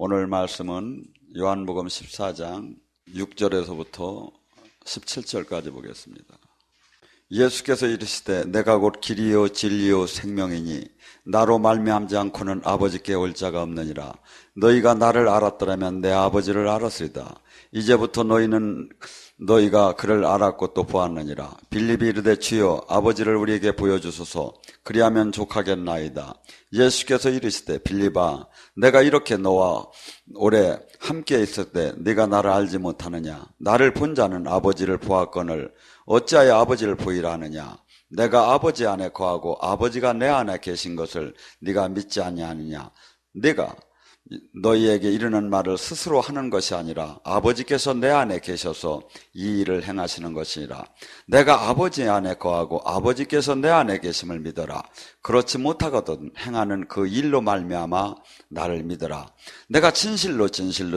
오늘 말씀은 요한복음 14장 6절에서부터 17절까지 보겠습니다. 예수께서 이르시되 내가 곧 길이요 진리요 생명이니 나로 말미암지 않고는 아버지께 올 자가 없느니라. 너희가 나를 알았더라면 내 아버지를 알았으리다. 이제부터 너희가 그를 알았고 또 보았느니라. 빌립이 이르되 주여 아버지를 우리에게 보여주소서. 그리하면 족하겠나이다. 예수께서 이르시되 빌립아 내가 이렇게 너와 오래 함께 있을 때 네가 나를 알지 못하느냐. 나를 본 자는 아버지를 보았거늘 어찌하여 아버지를 보이라 하느냐. 내가 아버지 안에 거하고 아버지가 내 안에 계신 것을 네가 믿지 아니하느냐. 내가 너희에게 이르는 말을 스스로 하는 것이 아니라 아버지께서 내 안에 계셔서 이 일을 행하시는 것이니라. 내가 아버지 안에 거하고 아버지께서 내 안에 계심을 믿어라. 그렇지 못하거든 행하는 그 일로 말미암아 나를 믿어라. 내가 진실로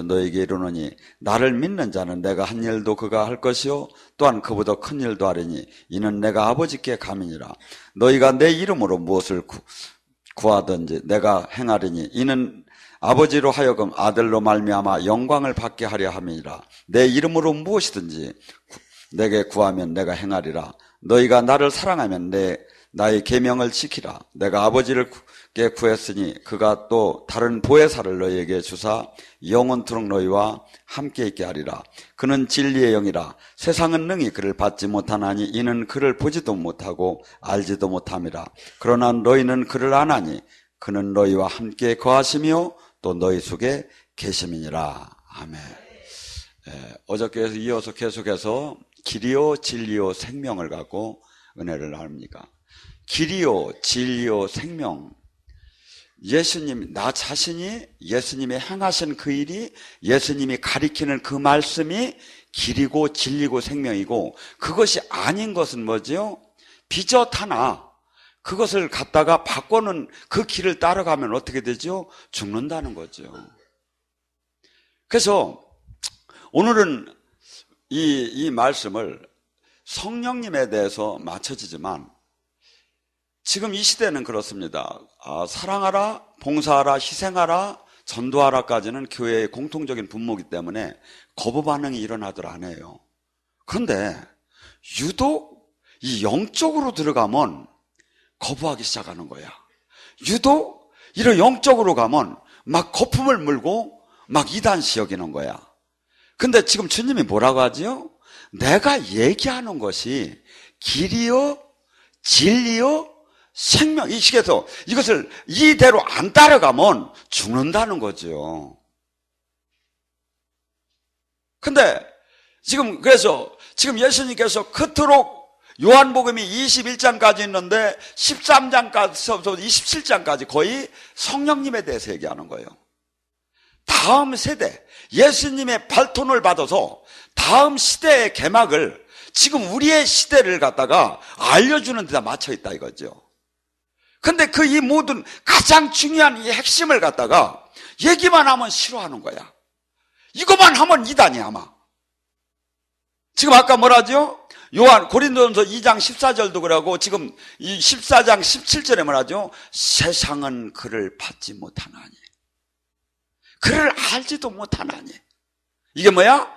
너희에게 이르노니 나를 믿는 자는 내가 한 일도 그가 할 것이요 또한 그보다 큰 일도 하리니 이는 내가 아버지께 감이니라. 너희가 내 이름으로 무엇을 구하든지 내가 행하리니 이는 아버지로 하여금 아들로 말미암아 영광을 받게 하려 함이니라. 내 이름으로 무엇이든지 내게 구하면 내가 행하리라. 너희가 나를 사랑하면 나의 계명을 지키라. 내가 아버지께 구했으니 그가 또 다른 보혜사를 너희에게 주사 영원토록 너희와 함께 있게 하리라. 그는 진리의 영이라. 세상은 능히 그를 받지 못하나니 이는 그를 보지도 못하고 알지도 못함이라. 그러나 너희는 그를 아나니 그는 너희와 함께 거하시며 또 너희 속에 계심이니라. 아멘. 어저께에서 이어서 계속해서 길이요 진리요 생명을 갖고 은혜를 나눕니다. 길이요 진리요 생명. 예수님, 나 자신이 예수님이 행하신 그 일이 예수님이 가리키는 그 말씀이 길이고 진리고 생명이고 그것이 아닌 것은 뭐죠? 비젓하나 그것을 갖다가 바꿔는 그 길을 따라가면 어떻게 되죠? 죽는다는 거죠. 그래서 오늘은 이 말씀을 성령님에 대해서 맞춰지지만 지금 이 시대는 그렇습니다. 사랑하라, 봉사하라, 희생하라, 전도하라까지는 교회의 공통적인 분모이기 때문에 거부 반응이 일어나더라 안 해요. 그런데 유독 이 영적으로 들어가면 거부하기 시작하는 거야. 유독 이런 영적으로 가면 막 거품을 물고 막 이단시 여기는 거야. 근데 지금 주님이 뭐라고 하지요? 내가 얘기하는 것이 길이요 진리요 생명. 이 식에서 이것을 이대로 안 따라가면 죽는다는 거죠. 근데 그래서 지금 예수님께서 그토록 요한복음이 21장까지 있는데 13장까지부터 27장까지 거의 성령님에 대해서 얘기하는 거예요. 다음 세대, 예수님의 발톤을 받아서 다음 시대의 개막을 지금 우리의 시대를 갖다가 알려주는 데다 맞춰 있다 이거죠. 근데 그 이 모든 가장 중요한 이 핵심을 갖다가 얘기만 하면 싫어하는 거야. 이것만 하면 이단이야 아마. 지금 아까 뭐라죠? 고린도전서 2장 14절도 그러고 지금 이 14장 17절에 뭐라죠? 세상은 그를 받지 못하나니 그를 알지도 못하나니. 이게 뭐야?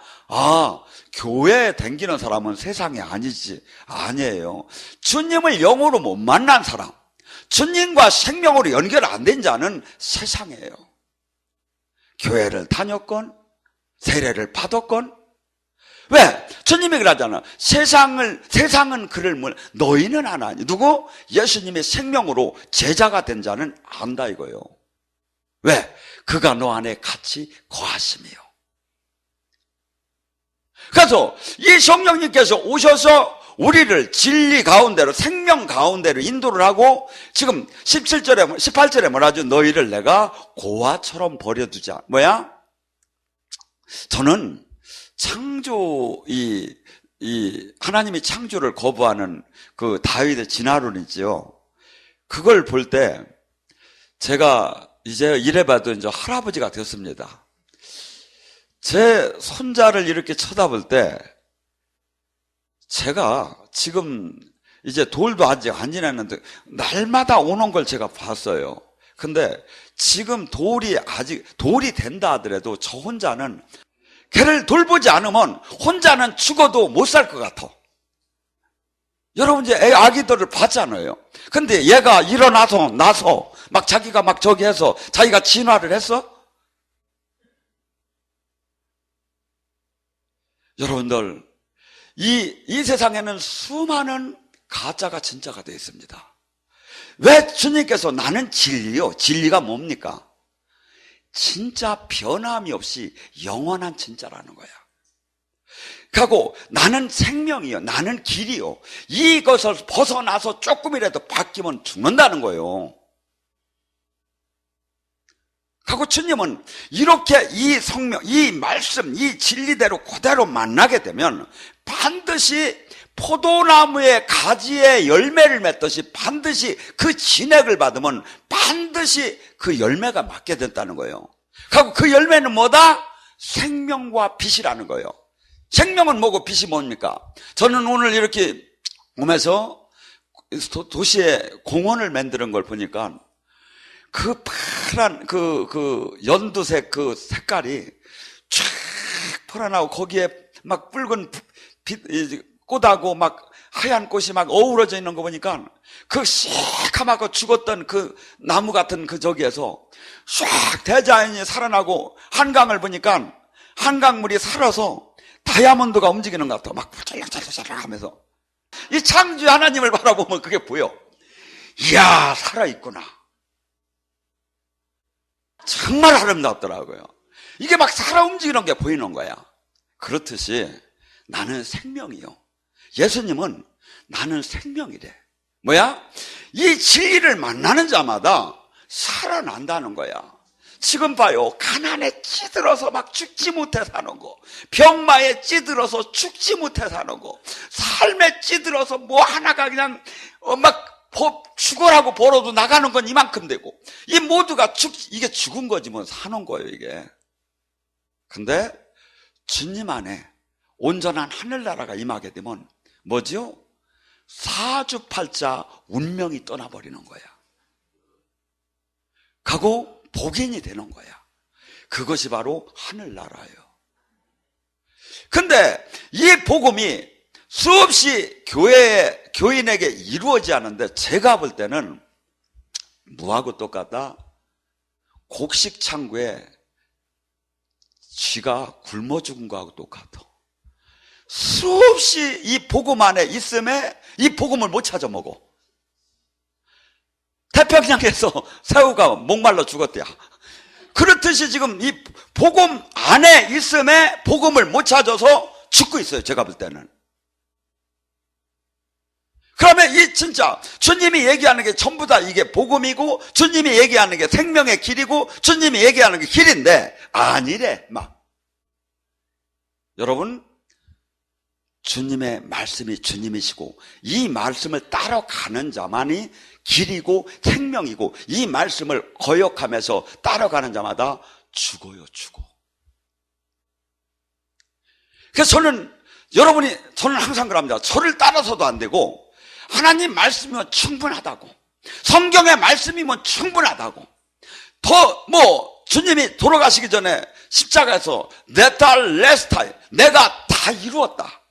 교회에 댕기는 사람은 세상이 아니지. 아니에요. 주님을 영으로 못 만난 사람, 주님과 생명으로 연결 안 된 자는 세상이에요. 교회를 다녔건 세례를 받았건. 왜? 주님이 그러잖아. 세상은 그를 너희는 아나니. 누구? 예수님의 생명으로 제자가 된 자는 안다 이거예요. 왜? 그가 너 안에 같이 거하시며. 그래서 이 성령님께서 오셔서 우리를 진리 가운데로 생명 가운데로 인도를 하고 지금 18절에 뭐라죠? 너희를 내가 고아처럼 버려두자. 뭐야? 저는 하나님이 창조를 거부하는 그 다윗의 진화론 있지요. 그걸 볼 때 제가 이제 이래봐도 이제 할아버지가 됐습니다. 제 손자를 이렇게 쳐다볼 때 제가 지금 이제 돌도 아직 안 지났는데 날마다 오는 걸 제가 봤어요. 근데 지금 돌이 된다 하더라도 저 혼자는 걔를 돌보지 않으면 혼자는 죽어도 못 살 것 같아. 여러분 이제 아기들을 봤잖아요. 근데 얘가 일어나서 막 자기가 막 저기 해서 자기가 진화를 했어? 여러분들 이 세상에는 수많은 가짜가 진짜가 되어 있습니다. 왜 주님께서 나는 진리요? 진리가 뭡니까? 진짜 변함이 없이 영원한 진짜라는 거야. 그리고 나는 생명이요, 나는 길이요. 이것을 벗어나서 조금이라도 바뀌면 죽는다는 거예요. 그리고 주님은 이렇게 이 성명, 이 말씀, 이 진리대로 그대로 만나게 되면 반드시 포도나무의 가지에 열매를 맺듯이 반드시 그 진액을 받으면 반드시 그 열매가 맞게 된다는 거예요. 그리고 그 열매는 뭐다? 생명과 빛이라는 거예요. 생명은 뭐고 빛이 뭡니까? 저는 오늘 이렇게 오면서 도시에 공원을 만드는 걸 보니까 그 파란 그 연두색 그 색깔이 쫙 풀어나고 거기에 막 붉은 꽃하고 막 하얀 꽃이 막 어우러져 있는 거 보니까 그 새카맣고 죽었던 그 나무 같은 그 저기에서 쫙 대자연이 살아나고 한강을 보니까 한강물이 살아서 다이아몬드가 움직이는 것 같아. 막 찰랑찰랑 하면서 이 창조의 하나님을 바라보면 그게 보여. 이야, 살아있구나. 정말 아름답더라고요. 이게 막 살아 움직이는 게 보이는 거야. 그렇듯이 나는 생명이요. 예수님은 나는 생명이래. 뭐야? 이 진리를 만나는 자마다 살아난다는 거야. 지금 봐요. 가난에 찌들어서 막 죽지 못해 사는 거, 병마에 찌들어서 죽지 못해 사는 거, 삶에 찌들어서 뭐 하나가 그냥 막 죽으라고 벌어도 나가는 건 이만큼 되고, 이 모두가 이게 죽은 거지 뭐 사는 거예요 이게. 근데 주님 안에 온전한 하늘나라가 임하게 되면 뭐죠? 사주팔자 운명이 떠나버리는 거야. 가고 복인이 되는 거야. 그것이 바로 하늘나라예요. 근데 이 복음이 수없이 교인에게 이루어지지 않는데, 제가 볼 때는 뭐하고 똑같다? 곡식창고에 쥐가 굶어 죽은 거하고 똑같아. 수없이 이 복음 안에 있음에 이 복음을 못 찾아 먹어. 태평양에서 새우가 목말라 죽었대야. 그렇듯이 지금 이 복음 안에 있음에 복음을 못 찾아서 죽고 있어요, 제가 볼 때는. 그러면 이 진짜 주님이 얘기하는 게 전부 다 이게 복음이고, 주님이 얘기하는 게 생명의 길이고, 주님이 얘기하는 게 길인데 아니래 막. 여러분, 주님의 말씀이 주님이시고 이 말씀을 따라가는 자만이 길이고 생명이고, 이 말씀을 거역하면서 따라가는 자마다 죽어요, 죽어. 그래서 저는 항상 그럽니다. 저를 따라서도 안 되고, 하나님 말씀이면 충분하다고, 성경의 말씀이면 충분하다고. 주님이 돌아가시기 전에 십자가에서 내 딸 레스타이, 내가 다 이루었다.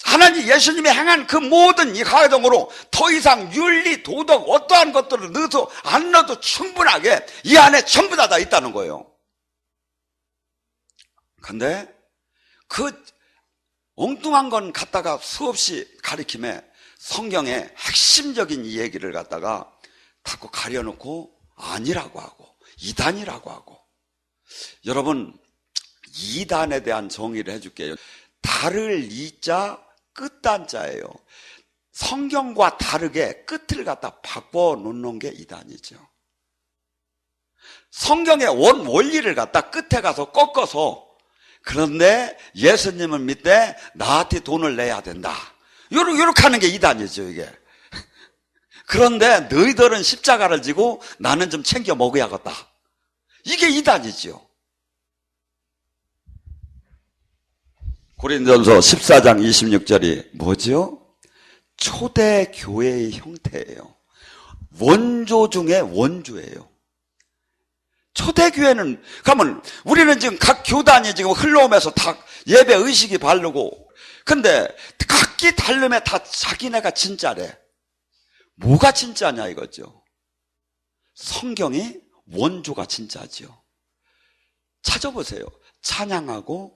하나님 예수님이 행한 그 모든 이 과정으로 더 이상 윤리, 도덕 어떠한 것들을 넣어도 안 넣어도 충분하게 이 안에 전부 다 있다는 거예요. 근데 그 엉뚱한 건 갖다가 수없이 가리킴에 성경의 핵심적인 이 얘기를 갖다가 자꾸 가려놓고 아니라고 하고 이단이라고 하고. 여러분, 이단에 대한 정의를 해줄게요. 달을 이자 끝단자예요. 성경과 다르게 끝을 갖다 바꿔 놓는 게 이단이죠. 성경의 원리를 갖다 끝에 가서 꺾어서, 그런데 예수님은 믿되 나한테 돈을 내야 된다, 요렇게 하는 게 이단이죠 이게. 그런데 너희들은 십자가를 지고 나는 좀 챙겨 먹어야겠다, 이게 이단이죠. 고린도전서 14장 26절이 뭐죠? 초대교회의 형태예요. 원조 중에 원조예요. 초대교회는, 그러면 우리는 지금 각 교단이 지금 흘러오면서 다 예배 의식이 바르고, 근데 각기 다르면 다 자기네가 진짜래. 뭐가 진짜냐 이거죠. 성경이 원조가 진짜죠. 찾아보세요. 찬양하고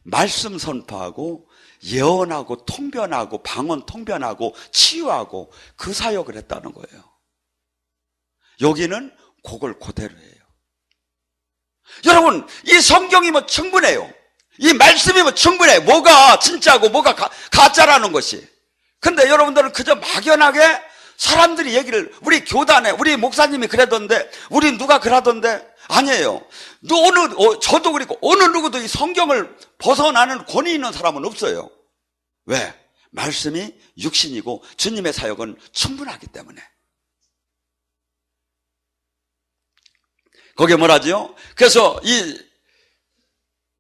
말씀 선포하고 예언하고 통변하고 방언 통변하고 치유하고 그 사역을 했다는 거예요. 여기는 그걸 그대로 해요. 여러분, 이 성경이면 충분해요. 이 말씀이면 충분해. 뭐가 진짜고 뭐가 가짜라는 것이. 근데 여러분들은 그저 막연하게 사람들이 얘기를, 우리 교단에 우리 목사님이 그러던데, 우리 누가 그러던데, 아니에요. 저도 그렇고 어느 누구도 이 성경을 벗어나는 권위 있는 사람은 없어요. 왜? 말씀이 육신이고 주님의 사역은 충분하기 때문에. 거기에 뭐라지요? 그래서 이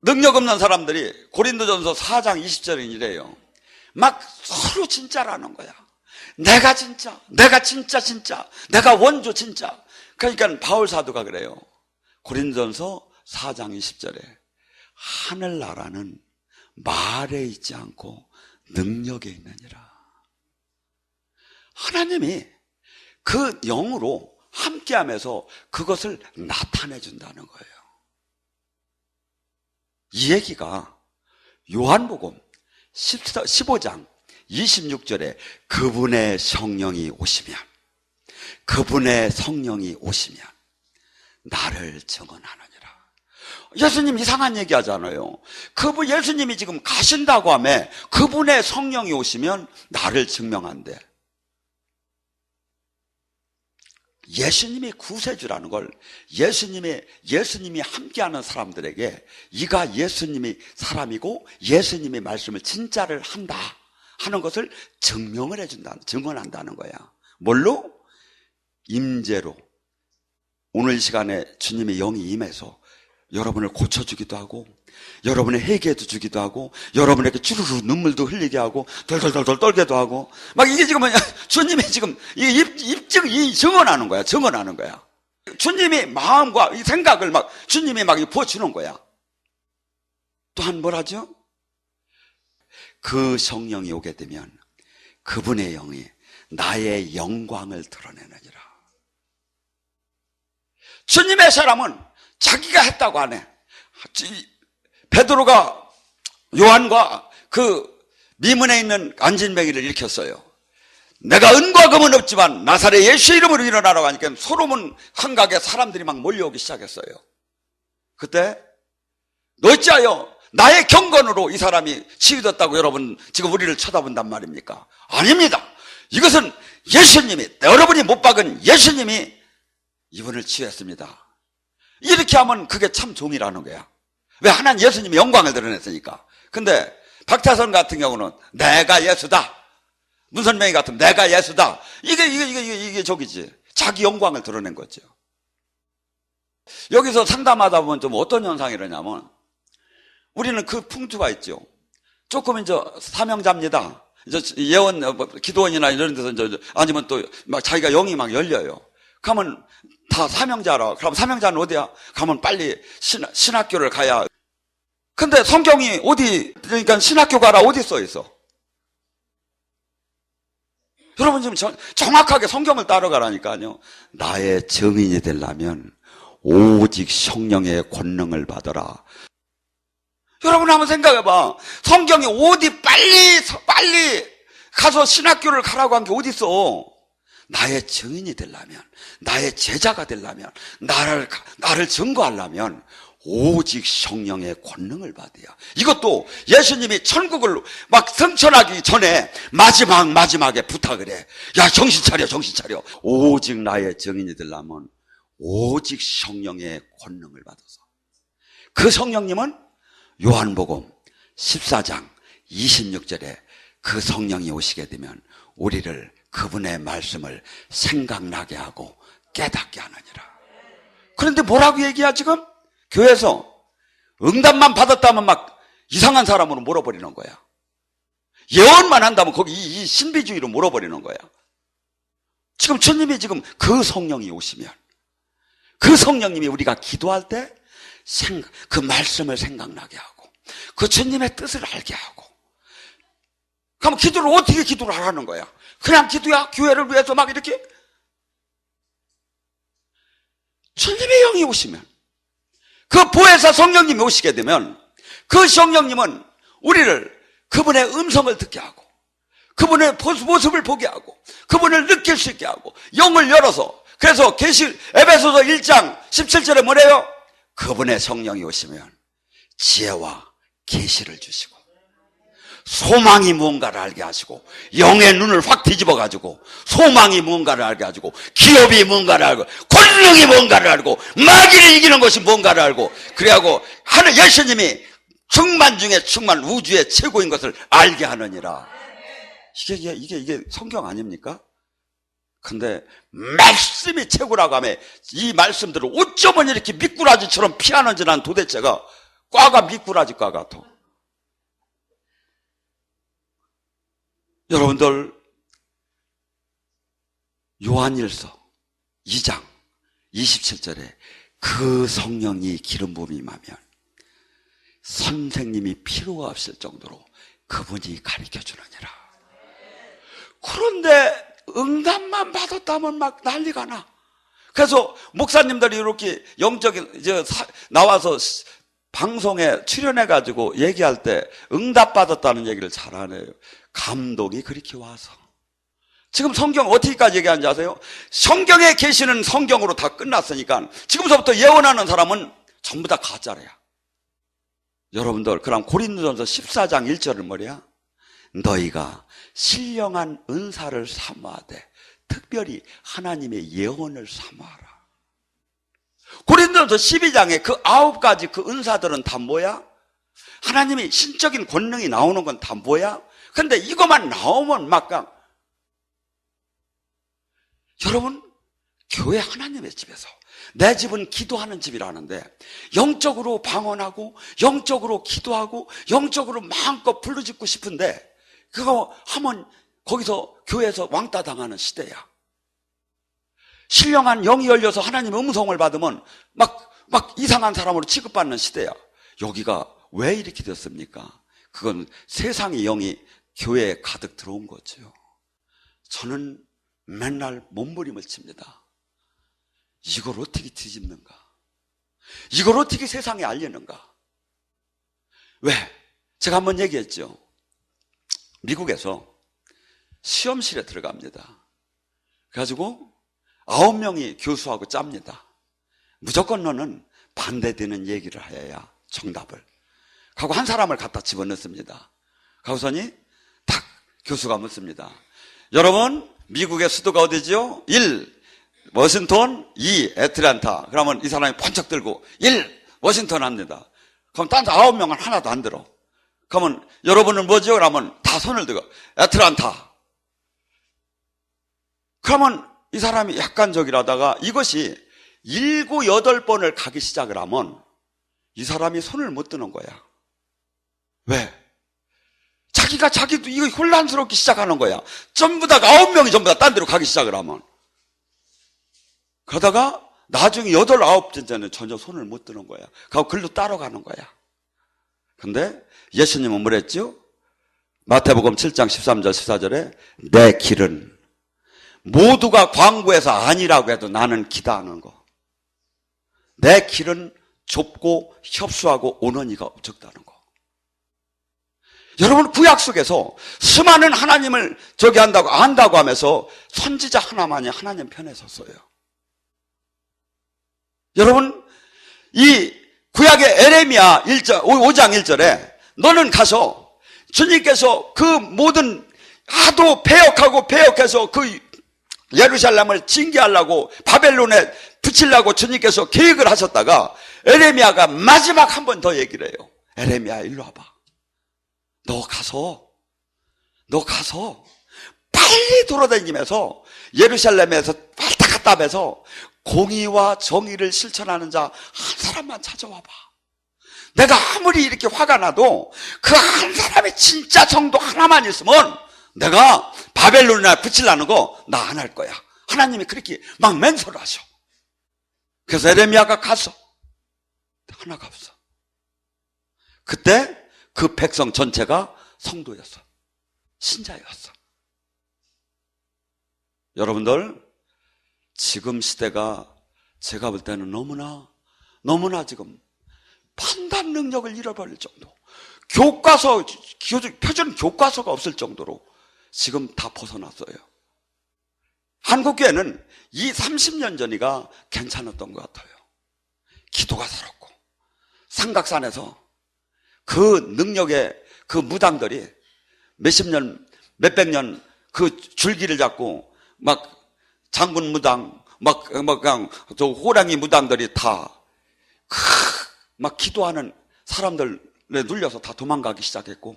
능력 없는 사람들이 고린도전서 4장 20절은 이래요. 막 서로 진짜라는 거야. 내가 진짜, 내가 진짜, 내가 원조 진짜. 그러니까 바울 사도가 그래요. 고린도전서 4장 20절에 하늘나라는 말에 있지 않고 능력에 있느니라. 하나님이 그 영으로 함께하면서 그것을 나타내 준다는 거예요. 이 얘기가 요한복음 15장 26절에 그분의 성령이 오시면, 그분의 성령이 오시면 나를 증언하느니라. 예수님 이상한 얘기 하잖아요. 예수님이 지금 가신다고 하며 그분의 성령이 오시면 나를 증명한대. 예수님이 구세주라는 걸 예수님이 함께하는 사람들에게 이가 예수님이 사람이고 예수님이 말씀을 진짜를 한다 하는 것을 증명을 해준다, 증언한다는 거야. 뭘로? 임재로. 오늘 시간에 주님의 영이 임해서 여러분을 고쳐주기도 하고, 여러분의 회개도 주기도 하고, 여러분에게 주르르 눈물도 흘리게 하고, 덜덜덜덜 떨게도 하고, 막 이게 지금 주님이 지금 증언하는 거야. 증언하는 거야. 주님이 마음과 이 생각을 주님이 부어주는 거야. 또한 뭐라죠? 그 성령이 오게 되면 그분의 영이 나의 영광을 드러내느니라. 주님의 사람은 자기가 했다고 안 해. 베드로가 요한과 그 미문에 있는 안진뱅이를 일으켰어요. 내가 은과 금은 없지만 나사렛 예수 이름으로 일어나라고 하니까 소로몬 한각에 사람들이 막 몰려오기 시작했어요. 그때 너 어찌하여 나의 경건으로 이 사람이 치유됐다고 여러분 지금 우리를 쳐다본단 말입니까? 아닙니다. 이것은 예수님이, 여러분이 못 박은 예수님이 이분을 치유했습니다. 이렇게 하면 그게 참 종이라는 거야. 왜? 하나님 예수님이 영광을 드러냈으니까. 근데 박태선 같은 경우는 내가 예수다, 문선명이 같으면 내가 예수다, 이게 저기지. 자기 영광을 드러낸 거죠. 여기서 상담하다 보면 좀 어떤 현상이 일어나냐면, 우리는 그 풍토가 있죠. 조금 이제 사명자입니다. 이제 예언, 기도원이나 이런 데서 이제 아니면 또 막 자기가 영이 막 열려요. 그러면 다 사명자라. 그럼 사명자는 어디야? 가면 빨리 신학교를 가야. 근데 성경이 그러니까 신학교 가라 어디 써 있어? 여러분 지금 정확하게 성경을 따라가라니까요. 나의 증인이 되려면 오직 성령의 권능을 받아라. 여러분 한번 생각해봐. 성경이 어디 빨리 가서 신학교를 가라고 한 게 어디 있어? 나의 증인이 되려면, 나의 제자가 되려면, 나를 증거하려면 오직 성령의 권능을 받아야. 이것도 예수님이 천국을 막 승천하기 전에 마지막에 부탁을 해. 야, 정신 차려. 오직 나의 증인이 되려면 오직 성령의 권능을 받아서. 그 성령님은 요한복음 14장 26절에 그 성령이 오시게 되면 우리를 그분의 말씀을 생각나게 하고 깨닫게 하느니라. 그런데 뭐라고 얘기야 지금? 교회에서 응답만 받았다면 막 이상한 사람으로 몰아버리는 거야. 예언만 한다면 거기 이 신비주의로 몰아버리는 거야. 지금 주님이 지금 그 성령이 오시면 그 성령님이 우리가 기도할 때 그 말씀을 생각나게 하고 그 주님의 뜻을 알게 하고. 그럼 기도를 어떻게 기도를 하라는 거야? 그냥 기도야? 교회를 위해서 막 이렇게? 주님의 영이 오시면, 그 보혜사 성령님이 오시게 되면 그 성령님은 우리를 그분의 음성을 듣게 하고 그분의 모습을 보게 하고 그분을 느낄 수 있게 하고 영을 열어서. 그래서 에베소서 1장 17절에 뭐래요? 그분의 성령이 오시면 지혜와 계시를 주시고 소망이 무언가를 알게 하시고 영의 눈을 확 뒤집어 가지고 소망이 무언가를 알게 하시고 기업이 무언가를 알고 권력이 무언가를 알고 마귀를 이기는 것이 무언가를 알고 그래하고 하는 예수님이 충만 중에 충만 우주의 최고인 것을 알게 하느니라. 이게 성경 아닙니까? 근데 말씀이 최고라고 하면 이 말씀들을 어쩌면 이렇게 미꾸라지처럼 피하는지 난 도대체가 과가 미꾸라지 과 같아. 여러분들 요한일서 2장 27절에 그 성령이 기름 부음이 임하면 선생님이 필요가 없을 정도로 그분이 가르쳐 주느니라. 그런데 응답만 받았다면 막 난리가 나. 그래서 목사님들이 이렇게 영적인 나와서 방송에 출연해가지고 얘기할 때 응답 받았다는 얘기를 잘 안 해요. 감동이 그렇게 와서. 지금 성경 어떻게까지 얘기하는지 아세요? 성경에 계시는 성경으로 다 끝났으니까 지금서부터 예언하는 사람은 전부 다 가짜래요. 여러분들, 그럼 고린도전서 14장 1절은 뭐래요? 너희가 신령한 은사를 사모하되 특별히 하나님의 예언을 사모하라. 고린도전서 12장에 그 9가지 그 은사들은 다 뭐야? 하나님이 신적인 권능이 나오는 건 다 뭐야? 근데 이것만 나오면 막강. 여러분, 교회 하나님의 집에서 내 집은 기도하는 집이라는데 영적으로 방언하고 영적으로 기도하고 영적으로 마음껏 부르짖고 싶은데 그거 하면 거기서 교회에서 왕따 당하는 시대야. 신령한 영이 열려서 하나님의 음성을 받으면 막 이상한 사람으로 취급받는 시대야. 여기가 왜 이렇게 됐습니까? 그건 세상의 영이 교회에 가득 들어온 거죠. 저는 맨날 몸부림을 칩니다. 이걸 어떻게 뒤집는가? 이걸 어떻게 세상에 알리는가? 왜? 제가 한번 얘기했죠. 미국에서 시험실에 들어갑니다. 그래가지고 9명이 교수하고 짭니다. 무조건 너는 반대되는 얘기를 해야 정답을. 하고 한 사람을 갖다 집어넣습니다. 가고서니 딱 교수가 묻습니다. 여러분, 미국의 수도가 어디죠? 1. 워싱턴, 2. 애틀랜타. 그러면 이 사람이 번쩍 들고 1. 워싱턴 합니다. 그럼 딴 9명은 하나도 안 들어. 그러면 여러분은 뭐죠? 그러면 다 손을 들고 애틀랜타. 그러면 이 사람이 약간 저기라다가 이것이 7, 8번을 가기 시작을 하면 이 사람이 손을 못 드는 거야. 왜? 자기도 이거 혼란스럽게 시작하는 거야. 전부 다 9명이 전부 다 딴 데로 가기 시작을 하면. 그러다가 나중에 8, 9번째는 전혀 손을 못 드는 거야. 그리고 글로 따라가는 거야. 근데 예수님은 뭐랬죠? 마태복음 7장 13절 14절에 내 길은 모두가 광고해서 아니라고 해도 나는 기다하는 거. 내 길은 좁고 협소하고 오는 이가 적다는 거. 여러분, 구약 속에서 수많은 하나님을 안다고 하면서 선지자 하나만이 하나님 편에 섰어요. 여러분, 이 구약의 에레미야 5장 1절에 너는 가서 주님께서 그 모든 하도 패역해서 그 예루살렘을 징계하려고 바벨론에 붙이려고 주님께서 계획을 하셨다가 에레미야가 마지막 한 번 더 얘기를 해요. 에레미야, 일로 와봐. 너 가서 빨리 돌아다니면서 예루살렘에서 왔다 갔다 하면서 공의와 정의를 실천하는 자 한 사람만 찾아와봐. 내가 아무리 이렇게 화가 나도 그 한 사람의 진짜 정도 하나만 있으면 내가 바벨론에 붙이려는 거 나 안 할 거야. 하나님이 그렇게 막 맹세를 하셔. 그래서 에레미야가 갔어. 하나가 없어. 그때 그 백성 전체가 성도였어. 신자였어. 여러분들, 지금 시대가 제가 볼 때는 너무나 지금 판단 능력을 잃어버릴 정도, 교과서, 표준 교과서가 없을 정도로 지금 다 벗어났어요. 한국교회는 이 30년 전이가 괜찮았던 것 같아요. 기도가 살았고, 삼각산에서 그 능력의 그 무당들이 몇십 년, 몇백 년 그 줄기를 잡고 막 장군 무당, 막 그냥 저 호랑이 무당들이 다 막 기도하는 사람들에 눌려서 다 도망가기 시작했고,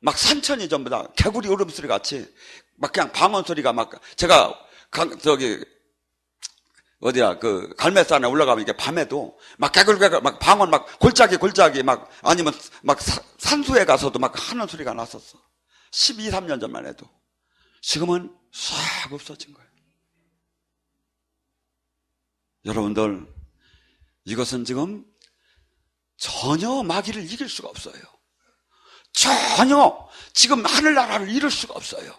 막 산천이 전부 다 개구리 울음소리 같이 막 그냥 방언 소리가 막, 제가 저기 어디야 그 갈매산에 올라가면 이게 밤에도 막 개굴개굴 막 방언 막 골짜기 막, 아니면 막 산수에 가서도 막 하는 소리가 났었어. 12, 13년 전만 해도. 지금은 싹 없어진 거예요. 여러분들, 이것은 지금 전혀 마귀를 이길 수가 없어요. 전혀 지금 하늘나라를 이룰 수가 없어요.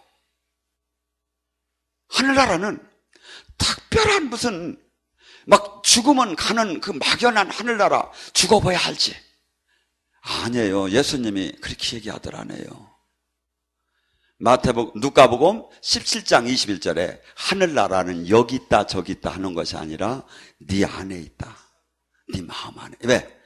하늘나라는 특별한 무슨 막 죽으면 가는 그 막연한 하늘나라, 죽어봐야 할지. 아니에요. 예수님이 그렇게 얘기하더라네요. 누가복음 17장 21절에 하늘나라는 여기 있다 저기 있다 하는 것이 아니라 네 안에 있다. 네 마음 안에. 왜?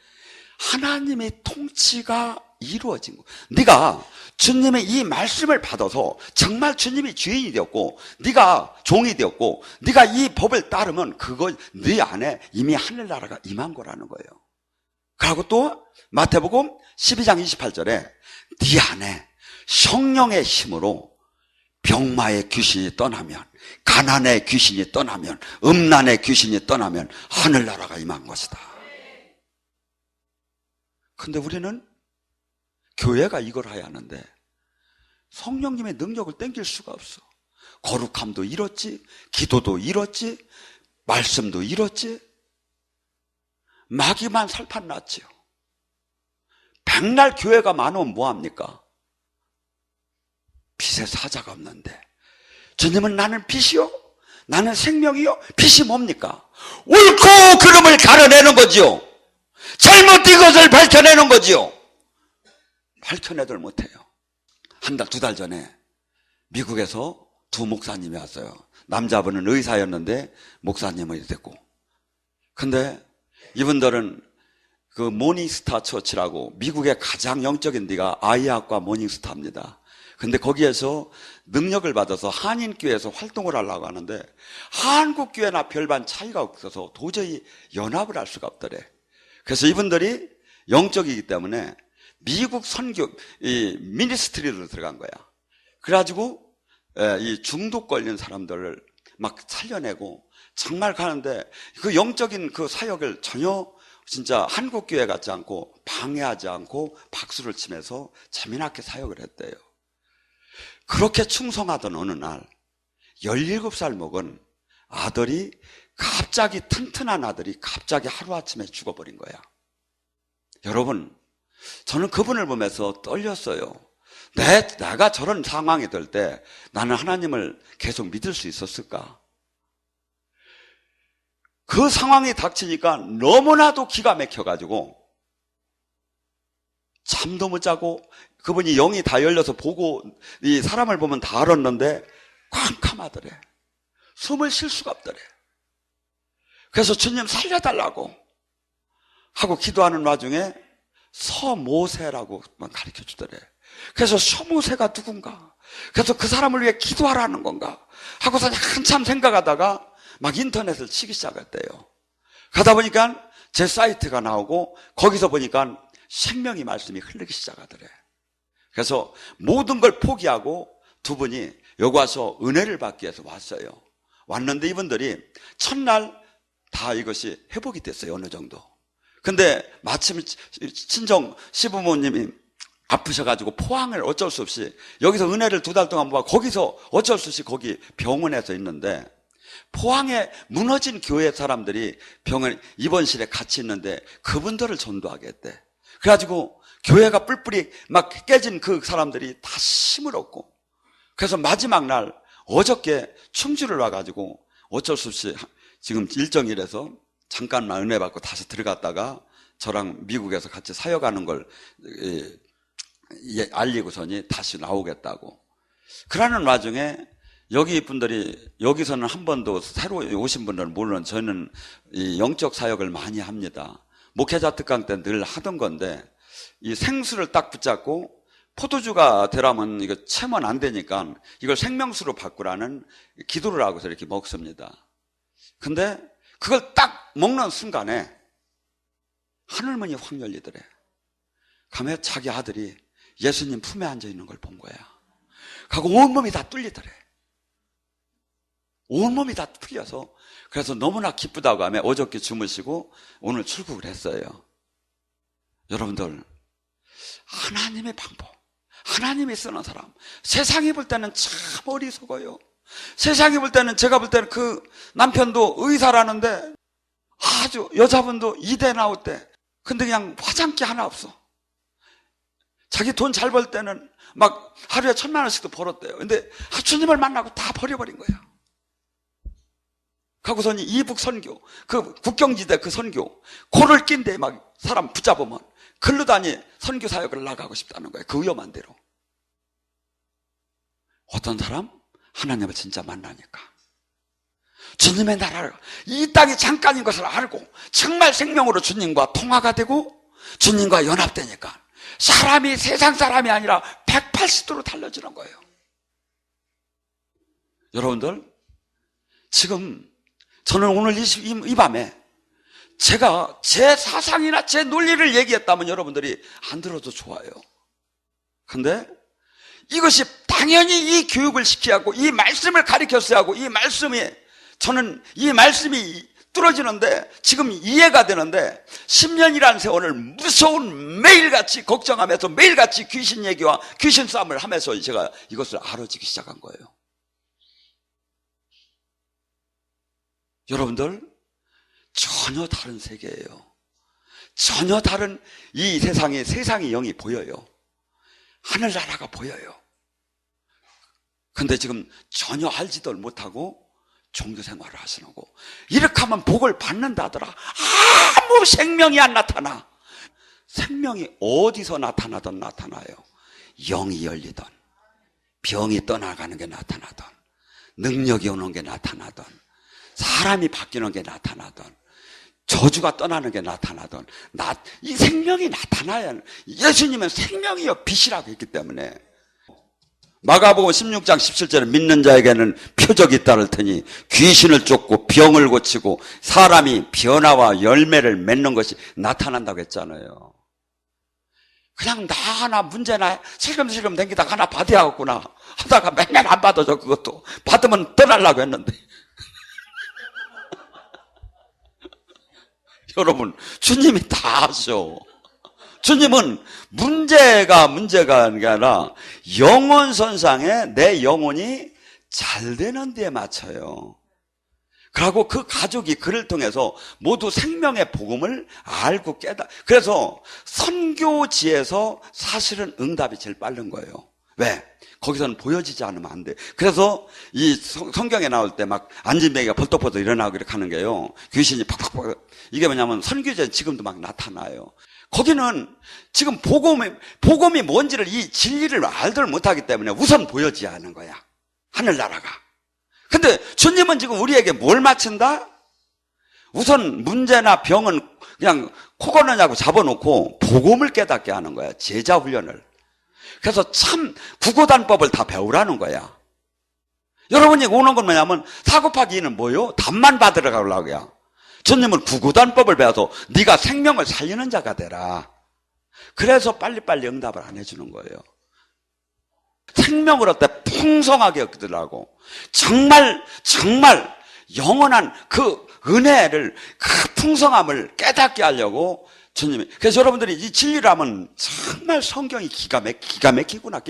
하나님의 통치가 이루어진 거. 네가 주님의 이 말씀을 받아서 정말 주님이 주인이 되었고, 네가 종이 되었고, 네가 이 법을 따르면 그거 네 안에 이미 하늘나라가 임한 거라는 거예요. 그리고 또 마태복음 12장 28절에 네 안에 성령의 힘으로 병마의 귀신이 떠나면, 가난의 귀신이 떠나면, 음란의 귀신이 떠나면 하늘나라가 임한 것이다. 근데 우리는 교회가 이걸 해야 하는데 성령님의 능력을 땡길 수가 없어. 거룩함도 잃었지, 기도도 잃었지, 말씀도 잃었지. 마귀만 살판났지요. 백날 교회가 많으면 뭐합니까? 빛의 사자가 없는데, 주님은 나는 빛이요, 나는 생명이요. 빛이 뭡니까? 옳고 그름을 가려내는 거지요. 잘못된 것을 밝혀내는 거지요. 밝혀내들 못해요. 한 달, 두 달 전에 미국에서 두 목사님이 왔어요. 남자분은 의사였는데 목사님이 됐고. 근데 이분들은 그 모닝스타 처치라고, 미국의 가장 영적인 데가 아이학과 모닝스타입니다. 근데 거기에서 능력을 받아서 한인교회에서 활동을 하려고 하는데 한국교회나 별반 차이가 없어서 도저히 연합을 할 수가 없더래. 그래서 이분들이 영적이기 때문에 미국 선교, 이 미니스트리로 들어간 거야. 그래가지고 이 중독 걸린 사람들을 막 살려내고 정말 가는데, 그 영적인 그 사역을 전혀 진짜 한국교회 같지 않고 방해하지 않고 박수를 치면서 재미나게 사역을 했대요. 그렇게 충성하던 어느 날 17살 먹은 아들이 갑자기, 튼튼한 아들이 갑자기 하루아침에 죽어버린 거야. 여러분, 저는 그분을 보면서 떨렸어요. 내가 저런 상황이 될 때 나는 하나님을 계속 믿을 수 있었을까? 그 상황이 닥치니까 너무나도 기가 막혀가지고 잠도 못 자고, 그분이 영이 다 열려서 보고, 이 사람을 보면 다 알았는데 캄캄하더래. 숨을 쉴 수가 없더래. 그래서 주님 살려달라고 하고 기도하는 와중에 서모세라고 가르쳐 주더래. 그래서 서모세가 누군가, 그래서 그 사람을 위해 기도하라는 건가 하고서 한참 생각하다가 막 인터넷을 치기 시작했대요. 가다 보니까 제 사이트가 나오고 거기서 보니까 생명의 말씀이 흐르기 시작하더래. 그래서 모든 걸 포기하고 두 분이 여기 와서 은혜를 받기 위해서 왔어요. 왔는데 이분들이 첫날 다 이것이 회복이 됐어요. 어느 정도. 근데 마침 친정 시부모님이 아프셔가지고 포항을 어쩔 수 없이, 여기서 은혜를 2달 동안 모아 거기서 어쩔 수 없이 거기 병원에서 있는데, 포항에 무너진 교회 사람들이 병원 입원실에 같이 있는데 그분들을 전도하겠대. 그래가지고 교회가 뿔뿔이 막 깨진 그 사람들이 다 힘을 얻고, 그래서 마지막 날 어저께 충주를 와가지고 어쩔 수 없이 지금 일정일에서 잠깐만 은혜 받고 다시 들어갔다가 저랑 미국에서 같이 사역하는 걸 알리고서니 다시 나오겠다고. 그러는 와중에 여기 분들이, 여기서는 한 번도 새로 오신 분들은 모르는, 저는 이 영적 사역을 많이 합니다. 목회자 특강 때 늘 하던 건데, 이 생수를 딱 붙잡고 포도주가 되라면 이거 채면 안 되니까 이걸 생명수로 바꾸라는 기도를 하고서 이렇게 먹습니다. 근데 그걸 딱 먹는 순간에 하늘문이 확 열리더래. 가면 자기 아들이 예수님 품에 앉아 있는 걸 본 거야. 가고 온몸이 다 뚫리더래. 온몸이 다 풀려서, 그래서 너무나 기쁘다고 하며 어저께 주무시고 오늘 출국을 했어요. 여러분들, 하나님의 방법, 하나님이 쓰는 사람, 세상이 볼 때는 참 어리석어요. 세상이 볼 때는, 제가 볼 때는 그 남편도 의사라는데 아주, 여자분도 이대 나올 때 근데 그냥 화장기 하나 없어. 자기 돈 잘 벌 때는 막 하루에 1,000만 원씩도 벌었대요. 근데 주님을 만나고 다 버려버린 거야. 가고서니 이북 선교, 그 국경지대 그 선교, 코를 낀데 막 사람 붙잡으면 글로다니 선교 사역을 나가고 싶다는 거예요. 그 위험한 대로. 어떤 사람? 하나님을 진짜 만나니까 주님의 나라를, 이 땅이 잠깐인 것을 알고 정말 생명으로 주님과 통화가 되고 주님과 연합되니까 사람이 세상 사람이 아니라 180도로 달라지는 거예요. 여러분들, 지금 저는 오늘 이 밤에 제가 제 사상이나 제 논리를 얘기했다면 여러분들이 안 들어도 좋아요. 근데 이것이 당연히 이 교육을 시켜야 하고 이 말씀을 가르쳤어야 하고, 이 말씀이, 저는 이 말씀이 뚫어지는데 지금 이해가 되는데 10년이라는 세월을 무서운 매일같이 걱정하면서 매일같이 귀신 얘기와 귀신 싸움을 하면서 제가 이것을 알아지기 시작한 거예요. 여러분들, 전혀 다른 세계예요. 전혀 다른 이 세상의 영이 보여요. 하늘나라가 보여요. 근데 지금 전혀 알지도 못하고 종교생활을 하시는 거, 이렇게 하면 복을 받는다더라. 아무 생명이 안 나타나. 생명이 어디서 나타나든 나타나요. 영이 열리든, 병이 떠나가는 게 나타나든, 능력이 오는 게 나타나든, 사람이 바뀌는 게 나타나든, 저주가 떠나는 게 나타나든, 이 생명이 나타나야, 예수님은 생명이요 빛이라고 했기 때문에. 마가복음 16장 17절에 믿는 자에게는 표적이 따를 테니 귀신을 쫓고 병을 고치고 사람이 변화와 열매를 맺는 것이 나타난다고 했잖아요. 그냥 나 하나 문제나 슬금슬금 댕기다가 하나 받아야겠구나 하다가 맨날 안 받아줘. 그것도 받으면 떠나려고 했는데 여러분, 주님이 다 하셔. 주님은 문제가 게 아니라 영혼선상에 내 영혼이 잘 되는 데에 맞춰요. 그리고 그 가족이 그를 통해서 모두 생명의 복음을 알고 그래서 선교지에서 사실은 응답이 제일 빠른 거예요. 왜? 거기서는 보여지지 않으면 안 돼. 그래서 이 성경에 나올 때 막 안진뱅이가 벌떡벌떡 일어나고 이렇게 하는 게요, 귀신이 팍팍팍, 이게 뭐냐면 선교지에 지금도 막 나타나요. 거기는 지금 복음이 뭔지를, 이 진리를 알들 못하기 때문에 우선 보여지지 않은 거야, 하늘나라가. 근데 주님은 지금 우리에게 뭘 맞춘다? 우선 문제나 병은 그냥 코 고느냐고 잡아놓고 복음을 깨닫게 하는 거야, 제자 훈련을. 그래서 참 구구단법을 다 배우라는 거야. 여러분이 오는 건 뭐냐면 4 곱하기 2는 뭐요? 답만 받으러 가려고요. 주님은 구구단법을 배워서 네가 생명을 살리는 자가 되라. 그래서 빨리빨리 응답을 안 해주는 거예요. 생명을 어때 풍성하게 얻으라고, 정말 영원한 그 은혜를, 그 풍성함을 깨닫게 하려고 주님이. 그래서 여러분들이 이 진리를 하면 정말 성경이 기가 막히구나.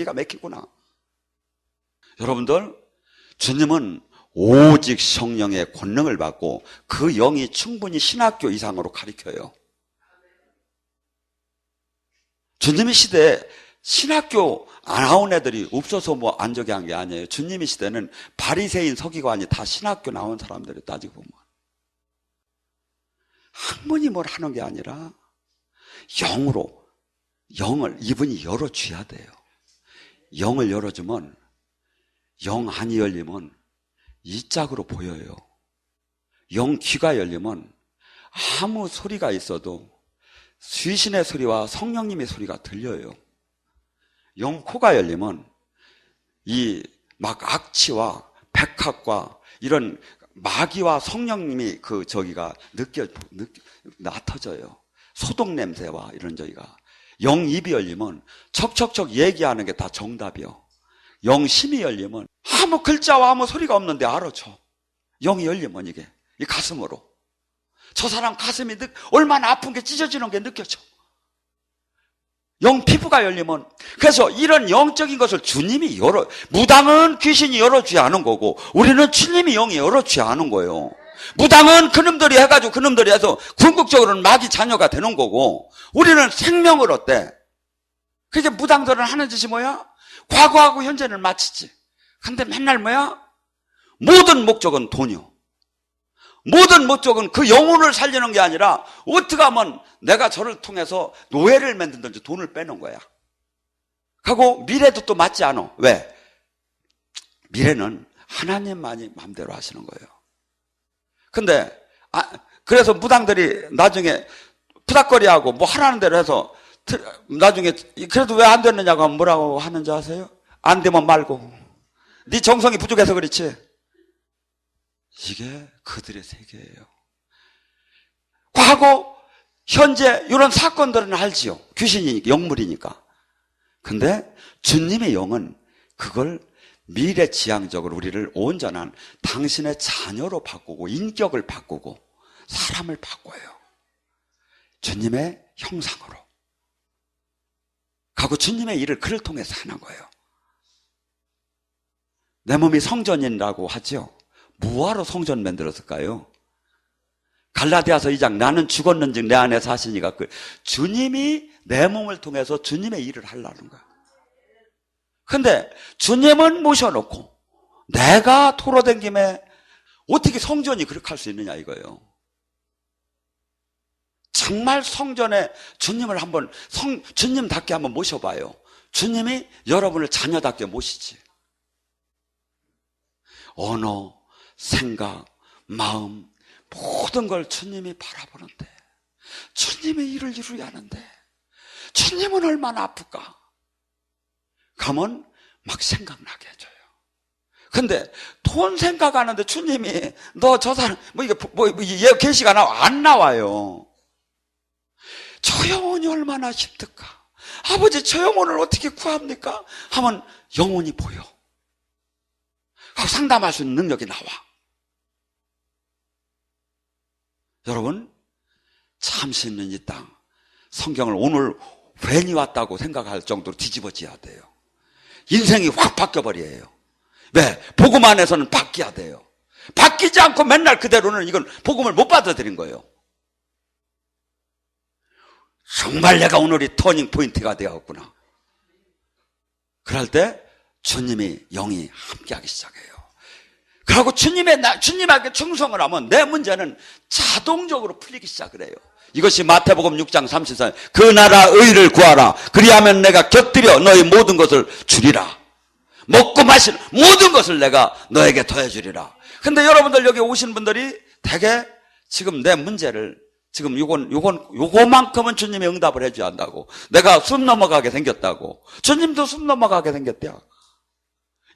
여러분들, 주님은 오직 성령의 권능을 받고 그 영이 충분히 신학교 이상으로 가르쳐요. 주님의 시대에 신학교 안 나온 애들이 없어서 뭐 안 저기 한 게 아니에요. 주님의 시대는 바리새인 서기관이 다 신학교 나온 사람들이 따지고 보면. 학문이 뭘 하는 게 아니라 영으로, 영을 이분이 열어줘야 돼요. 영을 열어주면, 영 안이 열리면 이 짝으로 보여요. 영 귀가 열리면 아무 소리가 있어도 귀신의 소리와 성령님의 소리가 들려요. 영 코가 열리면 이 막 악취와 백합과 이런 마귀와 성령님이 나타져요. 소독 냄새와 이런 저기가. 영 입이 열리면 척척척 얘기하는 게 다 정답이요. 영 심이 열리면 아무 글자와 아무 소리가 없는데 알아쳐. 영이 열리면 이게 이 가슴으로. 저 사람 가슴이 얼마나 아픈 게 찢어지는 게 느껴져. 영 피부가 열리면. 그래서 이런 영적인 것을 주님이 무당은 귀신이 열어줘야 하는 거고 우리는 주님이 영이 열어줘야 하는 거예요. 무당은 그놈들이 해가지고 그놈들이 해서 궁극적으로는 마귀 자녀가 되는 거고 우리는 생명을 얻대. 그게 무당들은 하는 짓이 뭐야? 과거하고 현재를 맞추지. 근데 맨날 뭐야? 모든 목적은 돈이요. 모든 목적은 그 영혼을 살리는 게 아니라 어떻게 하면 내가 저를 통해서 노예를 만든든지 돈을 빼는 거야. 하고 미래도 또 맞지 않아. 왜? 미래는 하나님만이 마음대로 하시는 거예요. 근데 그래서 무당들이 나중에 푸닥거리하고 뭐 하라는 대로 해서 나중에 그래도 왜 안 됐느냐고 하면 뭐라고 하는지 아세요? 안 되면 말고. 네 정성이 부족해서 그렇지. 이게 그들의 세계예요. 과거, 현재 이런 사건들은 알지요. 귀신이니까, 영물이니까. 근데 주님의 영은 그걸 미래지향적으로 우리를 온전한 당신의 자녀로 바꾸고 인격을 바꾸고 사람을 바꿔요. 주님의 형상으로. 가고 주님의 일을 그를 통해서 하는 거예요. 내 몸이 성전이라고 하죠. 뭐하러 성전 만들었을까요? 갈라디아서 2장 나는 죽었는즉 내 안에 사시니가 주님이 내 몸을 통해서 주님의 일을 하려는 거야. 근데 주님은 모셔놓고 내가 돌아다김에 어떻게 성전이 그렇게 할 수 있느냐 이거예요. 정말 성전에 주님을 한번 주님답게 한번 모셔봐요. 주님이 여러분을 자녀답게 모시지. 언어, 생각, 마음 모든 걸 주님이 바라보는데 주님의 일을 이루어야 하는데 주님은 얼마나 아플까? 가면 막 생각나게 해줘요. 근데 돈 생각하는데 주님이 너 저 사람 이게 계시가 안 나와요. 저 영혼이 얼마나 힘들까? 아버지 저 영혼을 어떻게 구합니까? 하면 영혼이 보여. 상담할 수 있는 능력이 나와. 여러분 잠시 있는 이 땅 성경을 오늘 괜히 왔다고 생각할 정도로 뒤집어져야 돼요. 인생이 확 바뀌어버려요. 왜? 복음 안에서는 바뀌어야 돼요. 바뀌지 않고 맨날 그대로는 이건 복음을 못 받아들인 거예요. 정말 내가 오늘이 터닝 포인트가 되었구나. 그럴 때 주님이 영이 함께하기 시작해요. 그리고 주님에게 충성을 하면 내 문제는 자동적으로 풀리기 시작을 해요. 이것이 마태복음 6장 34절 그 나라 의를 구하라. 그리하면 내가 곁들여 너희 모든 것을 주리라. 먹고 마실 모든 것을 내가 너에게 더해주리라. 근데 여러분들 여기 오신 분들이 대개 지금 내 문제를 지금 요거만큼은 주님이 응답을 해줘야 한다고. 내가 숨 넘어가게 생겼다고. 주님도 숨 넘어가게 생겼대요.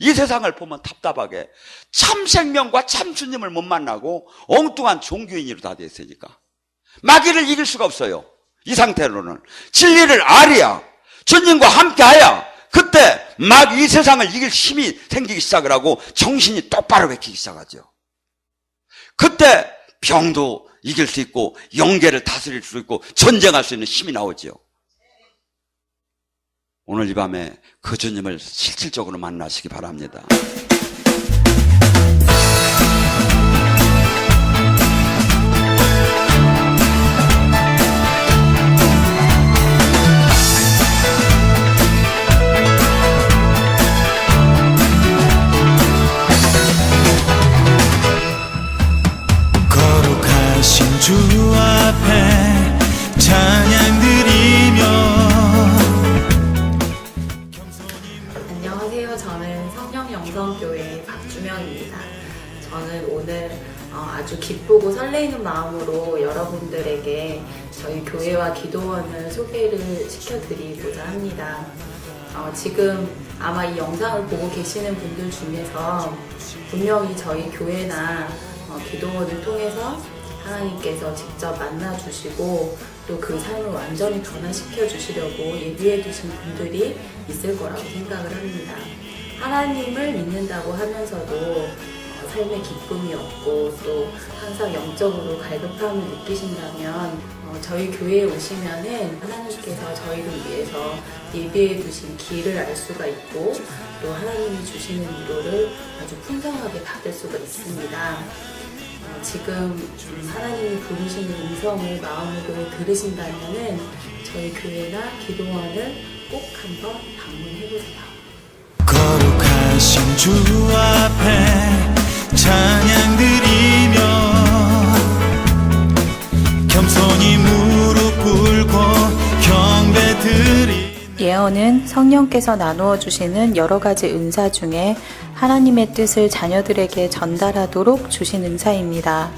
이 세상을 보면 답답하게 참 생명과 참 주님을 못 만나고 엉뚱한 종교인으로 다 돼 있으니까 마귀를 이길 수가 없어요. 이 상태로는 진리를 알아야 주님과 함께하야 그때 막 이 세상을 이길 힘이 생기기 시작을 하고 정신이 똑바로 베끼기 시작하죠. 그때 병도 이길 수 있고 영계를 다스릴 수 있고 전쟁할 수 있는 힘이 나오죠. 오늘 이 밤에 그 주님을 실질적으로 만나시기 바랍니다. 저는 오늘 아주 기쁘고 설레이는 마음으로 여러분들에게 저희 교회와 기도원을 소개를 시켜드리고자 합니다. 지금 아마 이 영상을 보고 계시는 분들 중에서 분명히 저희 교회나 기도원을 통해서 하나님께서 직접 만나주시고 또 그 삶을 완전히 변화시켜 주시려고 예비해 두신 분들이 있을 거라고 생각을 합니다. 하나님을 믿는다고 하면서도 삶의 기쁨이 없고 또 항상 영적으로 갈급함을 느끼신다면 저희 교회에 오시면은 하나님께서 저희를 위해서 예비해 두신 길을 알 수가 있고 또 하나님이 주시는 위로를 아주 풍성하게 받을 수가 있습니다. 지금 하나님이 부르시는 음성을 마음으로 들으신다면은 저희 교회나 기도원을 꼭 한번 방문해보세요. 거룩하신 주 앞에 찬양 드리며 겸손히 무릎 꿇고 경배 드리. 예언은 성령께서 나누어 주시는 여러 가지 은사 중에 하나님의 뜻을 자녀들에게 전달하도록 주신 은사입니다.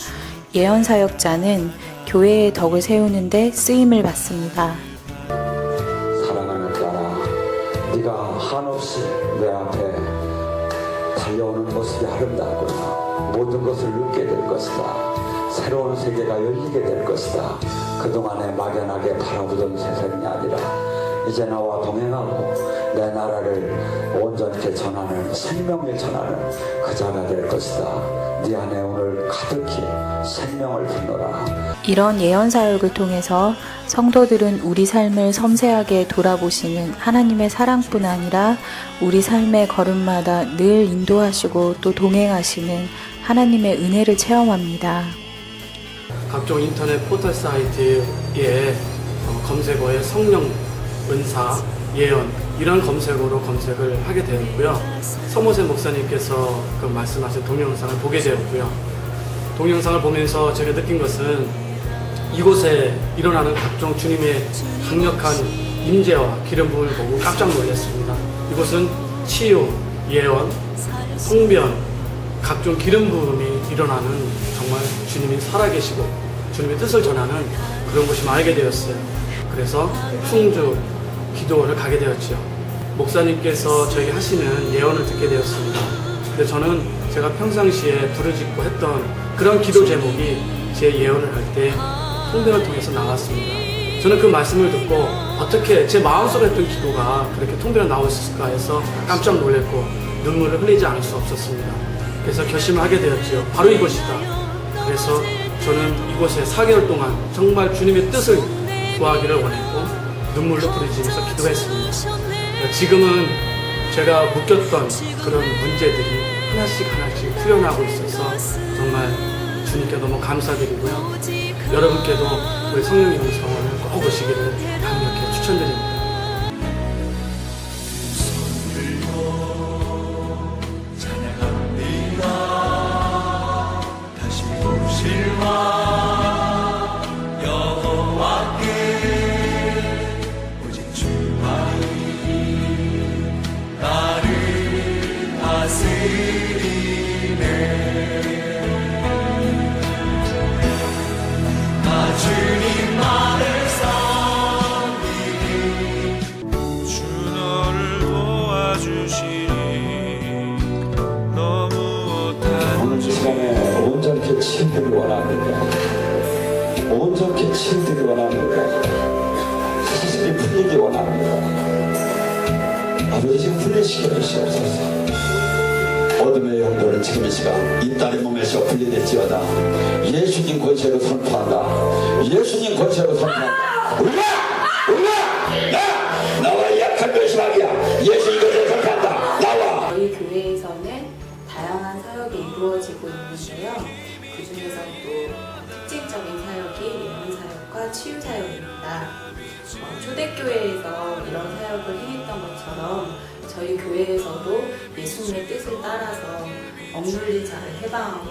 예언 사역자는 교회의 덕을 세우는 데 쓰임을 받습니다. 사랑하는 딸아, 네가 한없이 내 앞에 달려오는 모습이 아름답구나. 모든 것을 얻게 될 것이다. 새로운 세계가 열리게 될 것이다. 그동안에 막연하게 바라보던 세상이 아니라 이제 나와 동행하고 내 나라를 온전히 전하는 생명을 전하는 그 자가 될 것이다. 네 안에 오늘 가득히 생명을 품노라. 이런 예언 사역을 통해서 성도들은 우리 삶을 섬세하게 돌아보시는 하나님의 사랑뿐 아니라 우리 삶의 걸음마다 늘 인도하시고 또 동행하시는 하나님의 은혜를 체험합니다. 각종 인터넷 포털 사이트에 검색어에 성령, 은사, 예언 이런 검색어로 검색을 하게 되었고요. 서모세 목사님께서 그 말씀하신 동영상을 보게 되었고요. 동영상을 보면서 제가 느낀 것은 이곳에 일어나는 각종 주님의 강력한 임재와 기름 부음을 보고 깜짝 놀랐습니다. 이곳은 치유, 예언, 통변, 각종 기름 부음이 일어나는 정말 주님이 살아계시고 주님의 뜻을 전하는 그런 곳이 알게 되었어요. 그래서 충주 기도원을 가게 되었죠. 목사님께서 저에게 하시는 예언을 듣게 되었습니다. 근데 저는 제가 평상시에 부르짖고 했던 그런 기도 제목이 제 예언을 할 때 통변을 통해서 나왔습니다. 저는 그 말씀을 듣고 어떻게 제 마음속에 했던 기도가 그렇게 통변에 나올 수 있을까 해서 깜짝 놀랐고 눈물을 흘리지 않을 수 없었습니다. 그래서 결심을 하게 되었죠. 바로 이곳이다. 그래서 저는 이곳에 4개월 동안 정말 주님의 뜻을 구하기를 원했고 눈물로 부르짖으면서 기도했습니다. 지금은 제가 묶였던 그런 문제들이 하나씩 풀려나고 있어서 정말 주님께 너무 감사드리고요. 여러분께도 우리 성령의 음성을 꼭 오시기를 강력히 추천드립니다. 온전히 치유되기 원합니다. 온전히 치유되기 원합니다. 사실이 풀리기 원합니다. 아버지 지금 풀리시게 주시옵소서. 어둠의 영도를 지금 이 시간 이 딸의 몸에서 분리될지어다. 예수님 권세로 선포한다. 예수님 권세로 선포한다. 올라! 나와 약한 결심하기야. 예수 이것을 선포한다. 나와! 저희 교회에서는 다양한 사역이 이루어지고 있는데요. 그 중에서도 특징적인 사역이 예언 사역과 치유 사역입니다. 초대교회에서 이런 사역을 행했던 것처럼 저희 교회에서도 예수님의 뜻을 따라서 억눌린 자를 해방하고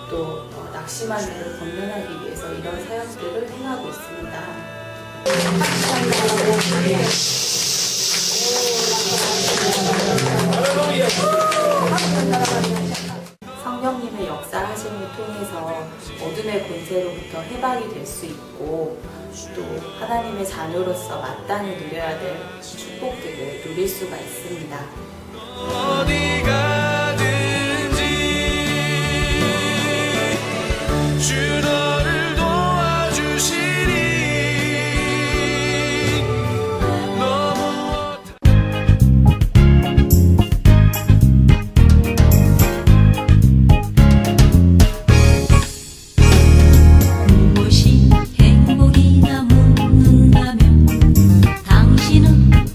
또 낙심한 자를 권면하기 위해서 이런 사역들을 행하고 있습니다. 성령님의 역사 하나님의 자녀로서 마땅히 누려야 될 축복들을 누릴 수가 있습니다. 어디 가든지 주 너를 도와주시리. 너무 무엇이 행복이냐 묻는다면 당신은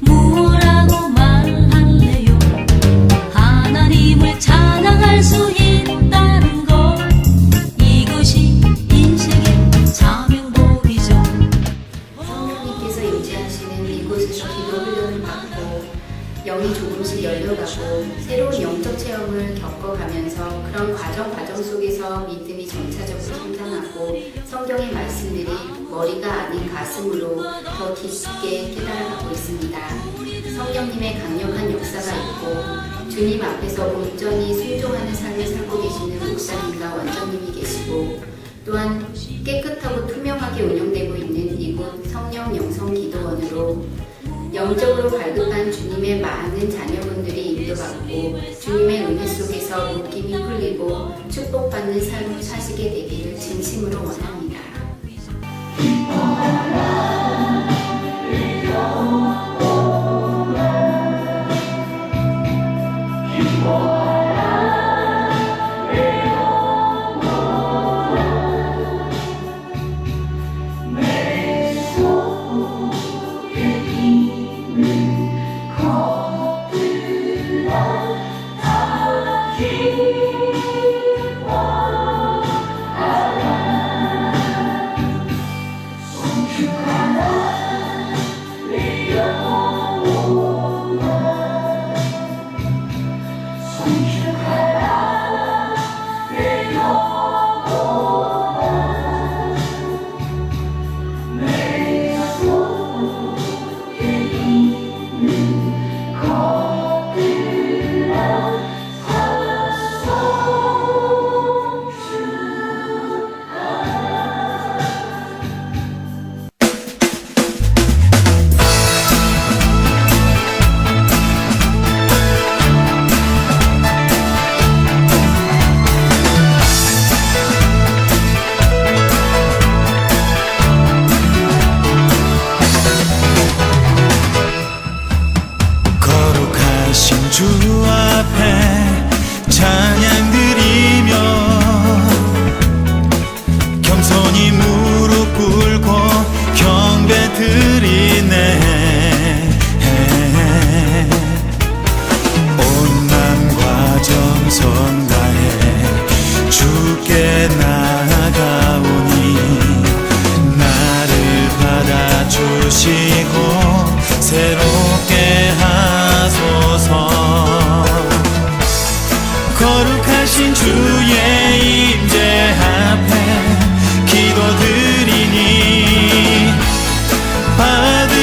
무엇라고 말할래요? 하나님을 찬양할 수 있다는 것, 이것이 인생의 자명복이죠. 성령님께서 임재하시는 이곳에서 기도 훈련을 받고 영이 조금씩 열려가고 새로운 영적 체험을 겪어가면서 그런 과정 속에서 믿음이 점차적으로 성장하고 성경의 말씀들이 머리가 아닌 가슴으로 더 깊게 깨달아가고 있습니다. 성령님의 강력한 역사가 있고 주님 앞에서 온전히 순종하는 삶을 살고 계시는 목사님과 원장님이 계시고 또한 깨끗하고 투명하게 운영되고 있는 이곳 성령 영성 기도원으로 영적으로 갈급한 주님의 많은 자녀분들이 인도받고 주님의 은혜 속에서 묶임이 풀리고 축복받는 삶을 사시게 되기를 진심으로 원합니다. 거룩하신 주 앞에 찬양 드리며 겸손히 무릎 꿇고 경배 드리네. 온 맘과 정성 다해 주께 나아가오니 나를 받아주시고 새롭게 하소서. 거룩하신 주의 임재 앞에 기도드리니 받으옵소서.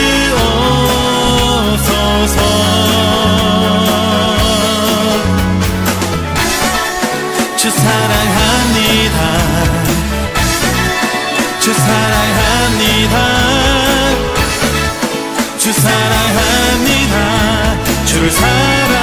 주 사랑합니다. 주 사랑합니다. 주 사랑합니다. 주를 사랑